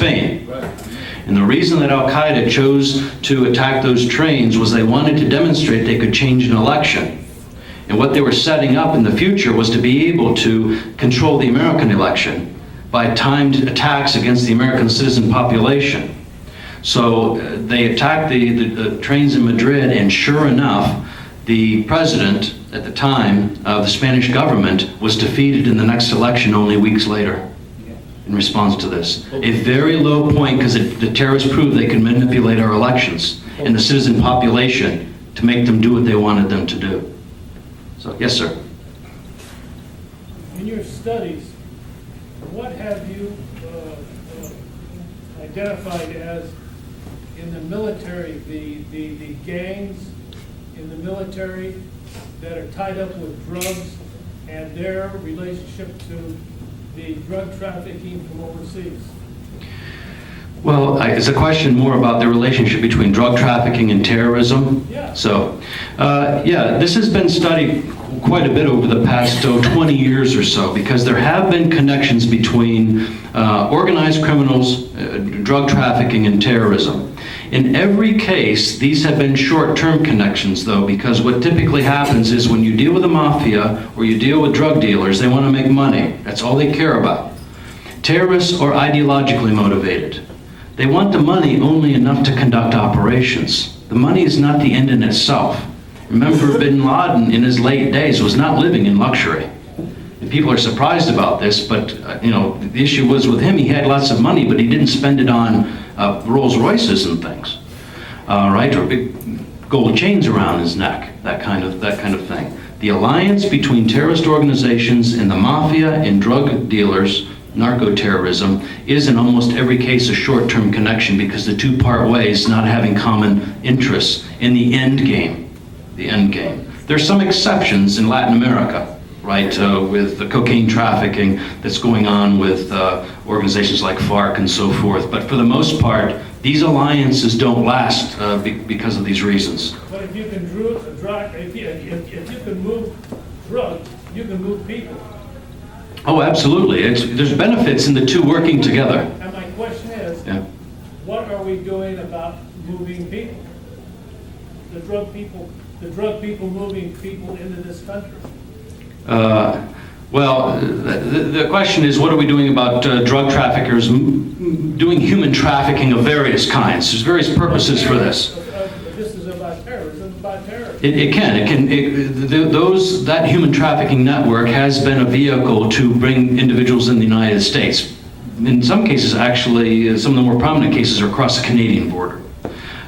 Spain. And the reason that Al-Qaeda chose to attack those trains was they wanted to demonstrate they could change an election. And what they were setting up in the future was to be able to control the American election by timed attacks against the American citizen population. So they attacked the trains in Madrid, and sure enough, the president at the time of the Spanish government was defeated in the next election only weeks later in response to this. A very low point, because the terrorists proved they could manipulate our elections and the citizen population to make them do what they wanted them to do. So, yes, sir. In your studies, what have you identified as, in the military, the gangs in the military that are tied up with drugs and their relationship to the drug trafficking from overseas? Well, it's a question more about the relationship between drug trafficking and terrorism. Yeah. So, yeah, this has been studied quite a bit over the past 20 years or so, because there have been connections between organized criminals, drug trafficking, and terrorism. In every case, these have been short-term connections, though, because what typically happens is when you deal with the mafia or you deal with drug dealers, they want to make money. That's all they care about. Terrorists are ideologically motivated. They want the money only enough to conduct operations. The money is not the end in itself. Remember, bin Laden in his late days was not living in luxury. And people are surprised about this, but the issue was with him, he had lots of money, but he didn't spend it on Rolls Royces and things, right? Or big gold chains around his neck, that kind of thing. The alliance between terrorist organizations and the mafia and drug dealers, narco-terrorism, is in almost every case a short-term connection, because the two part ways, not having common interests in the end game. The end game. There's some exceptions in Latin America, right, with the cocaine trafficking that's going on with organizations like FARC and so forth. But for the most part, these alliances don't last because of these reasons. But if you can if you can move drugs, you can move people. Oh, absolutely. There's benefits in the two working together. And my question is, what are we doing about moving people? The drug people moving people into this country. Well, the question is, what are we doing about drug traffickers doing human trafficking of various kinds? There's various purposes for this. This is about terrorism. It's about terrorism. That human trafficking network has been a vehicle to bring individuals in the United States. In some cases, actually, some of the more prominent cases are across the Canadian border.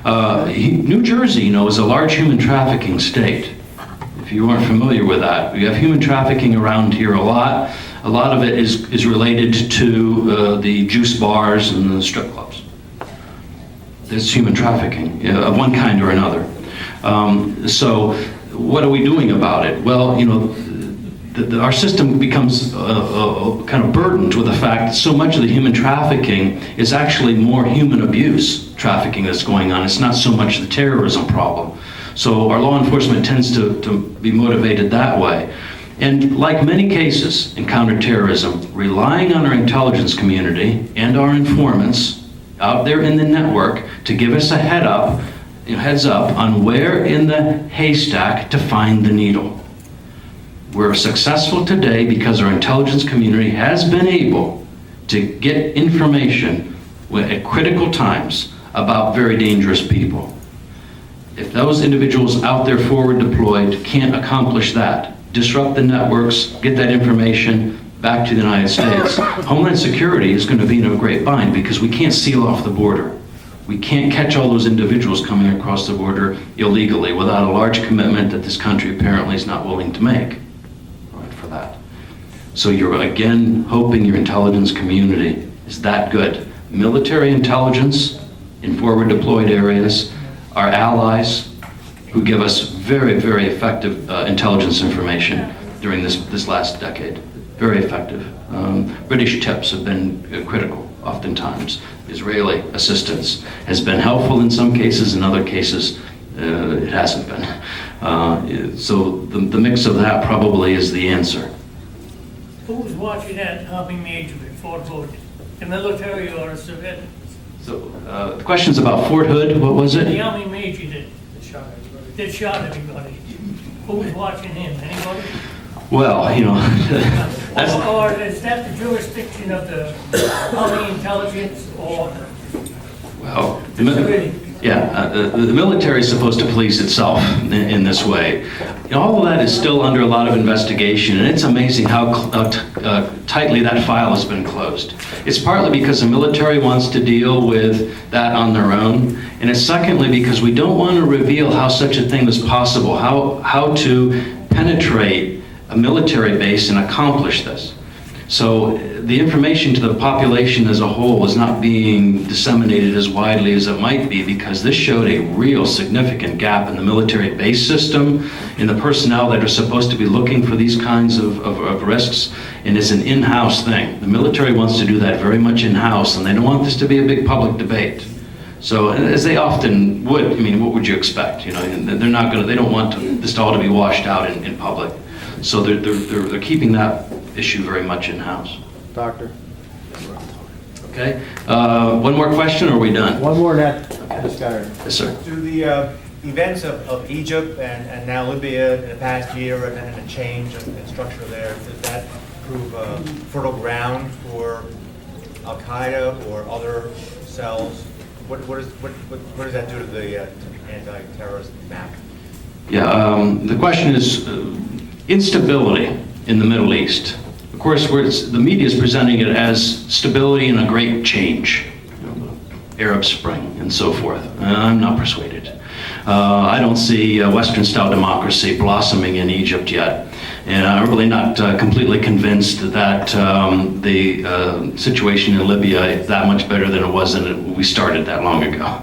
New Jersey, is a large human trafficking state. If you aren't familiar with that, we have human trafficking around here a lot. A lot of it is related to the juice bars and the strip clubs. There's human trafficking of one kind or another. So what are we doing about it? Well, our system becomes kind of burdened with the fact that so much of the human trafficking is actually more human abuse trafficking that's going on. It's not so much the terrorism problem. So our law enforcement tends to be motivated that way. And like many cases in counterterrorism, relying on our intelligence community and our informants out there in the network to give us a heads up on where in the haystack to find the needle. We're successful today because our intelligence community has been able to get information at critical times about very dangerous people. If those individuals out there forward deployed can't accomplish that, disrupt the networks, get that information back to the United States, Homeland Security is going to be in a great bind, because we can't seal off the border. We can't catch all those individuals coming across the border illegally without a large commitment that this country apparently is not willing to make for that. So you're again hoping your intelligence community is that good. Military intelligence in forward deployed areas, our allies who give us very, very effective intelligence information during this last decade. Very effective. British tips have been critical oftentimes. Israeli assistance has been helpful in some cases, in other cases it hasn't been. So the mix of that probably is the answer. Who was watching that and helping me before voting? The military or the civilians? So, the question's about Fort Hood, what was The it? Army major that shot everybody. Who was watching him? Anybody? Well, that's, Or is that the jurisdiction of the Army intelligence or well, the civilian? the military is supposed to police itself in this way. All of that is still under a lot of investigation, and it's amazing how tightly that file has been closed. It's partly because the military wants to deal with that on their own, and it's secondly because we don't want to reveal how such a thing was possible, how to penetrate a military base and accomplish this. So the information to the population as a whole is not being disseminated as widely as it might be, because this showed a real significant gap in the military base system, in the personnel that are supposed to be looking for these kinds of risks, and it's an in-house thing. The military wants to do that very much in-house, and they don't want this to be a big public debate. So, as they often would, I mean, what would you expect? They're not going to, they don't want this all to be washed out in public. So they're keeping that issue very much in-house. Doctor. Okay, one more question, or are we done? One more net. This guy. Yes, sir. Do the events of Egypt and now Libya in the past year and the change in structure there, does that prove fertile ground for Al-Qaeda or other cells? What does that do to the anti-terrorist map? Yeah, the question is instability in the Middle East. Of course, the media is presenting it as stability and a great change, Arab Spring and so forth. I'm not persuaded. I don't see Western-style democracy blossoming in Egypt yet, and I'm really not completely convinced that the situation in Libya is that much better than it was when we started that long ago.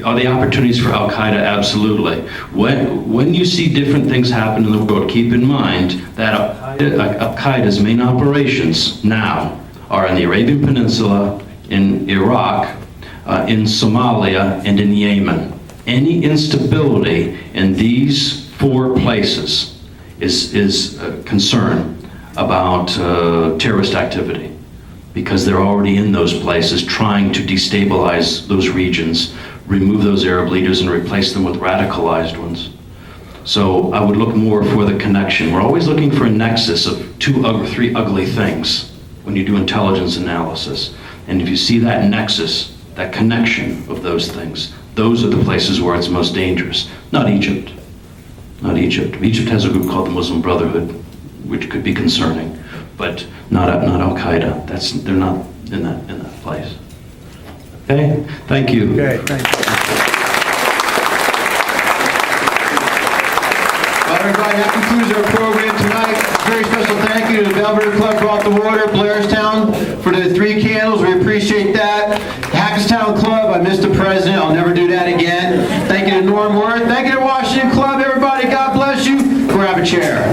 Are the opportunities for Al-Qaeda? Absolutely. When you see different things happen in the world, keep in mind that Al-Qaeda's main operations now are in the Arabian Peninsula, in Iraq, in Somalia, and in Yemen. Any instability in these four places is a concern about terrorist activity, because they're already in those places trying to destabilize those regions, remove those Arab leaders and replace them with radicalized ones. So I would look more for the connection. We're always looking for a nexus of three ugly things when you do intelligence analysis. And if you see that nexus, that connection of those things, those are the places where it's most dangerous. Not Egypt. Not Egypt. Egypt has a group called the Muslim Brotherhood, which could be concerning, but not Al-Qaeda. They're not in that place. Okay, thank you. Okay, thank you. Well, everybody, that concludes our program tonight. Very special thank you to the Belvedere Club Brought the Water, Blairstown, for the 3 candles. We appreciate that. Hackettstown Club, I missed the president. I'll never do that again. Thank you to Norm Worth. Thank you to Washington Club, everybody. God bless you. Grab a chair.